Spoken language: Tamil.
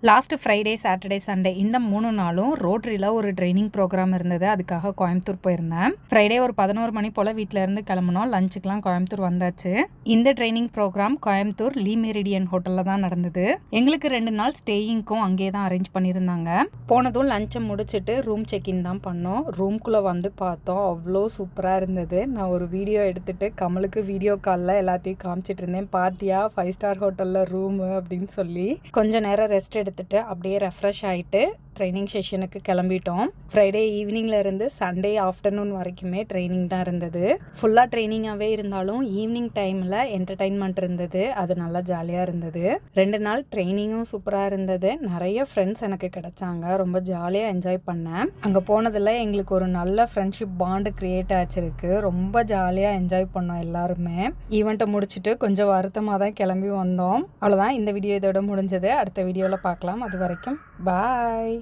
லாஸ்ட் ஃப்ரைடே, சாட்டர்டே, சண்டே இந்த 3 நாளும் ரோட்டரியில் ஒரு ட்ரைனிங் ப்ரோக்ராம் இருந்தது. அதுக்காக கோயம்புத்தூர் போயிருந்தேன். ஃப்ரைடே ஒரு 11 மணி போல் வீட்டில் இருந்து கிளம்புனோம். லஞ்சுக்கெலாம் கோயம்புத்தூர் வந்தாச்சு. இந்த training program Coimbatore Le Meridien ஹோட்டலில் தான் நடந்தது. எங்களுக்கு 2 நாள் ஸ்டேயிங்க்கும் அங்கேயே தான் அரேஞ்ச் பண்ணியிருந்தாங்க. போனதும் லஞ்சை முடிச்சுட்டு ரூம் செக்இன் தான் பண்ணோம். ரூம்குள்ளே வந்து பார்த்தோம், அவ்வளோ சூப்பராக இருந்தது. நான் ஒரு வீடியோ எடுத்துகிட்டு கமலுக்கு வீடியோ காலில் எல்லாத்தையும் காமிச்சிட்டு இருந்தேன். பார்த்தியா 5 ஸ்டார் ஹோட்டலில் ரூமு அப்படின்னு சொல்லி. கொஞ்சம் நேரம் ரெஸ்ட் எடுத்துட்டு அப்படியே ரெஃப்ரெஷ் ஆகிட்டு ட்ரைனிங் செஷனுக்கு கிளம்பிட்டோம். ஃப்ரைடே ஈவினிங்ல இருந்து சண்டே ஆஃப்டர்நூன் வரைக்குமே ட்ரைனிங் தான் இருந்தது. ஃபுல்லாக ட்ரைனிங்காகவே இருந்தாலும் ஈவினிங் டைமில் என்டர்டைன்மெண்ட் இருந்தது. அது நல்லா ஜாலியாக இருந்தது. 2 நாள் ட்ரைனிங்கும் சூப்பராக இருந்தது. நிறைய ஃப்ரெண்ட்ஸ் எனக்கு கிடைச்சாங்க. ரொம்ப ஜாலியாக என்ஜாய் பண்ணேன். அங்கே போனதில் எங்களுக்கு ஒரு நல்ல ஃப்ரெண்ட்ஷிப் பாண்டு க்ரியேட் ஆச்சிருக்கு. ரொம்ப ஜாலியாக என்ஜாய் பண்ணோம் எல்லாருமே. ஈவெண்ட்டை முடிச்சுட்டு கொஞ்சம் வருத்தமாக தான் கிளம்பி வந்தோம். அவ்வளோதான், இந்த வீடியோ இதோட முடிஞ்சது. அடுத்த வீடியோவில் பார்க்கலாம். அது வரைக்கும் பாய்.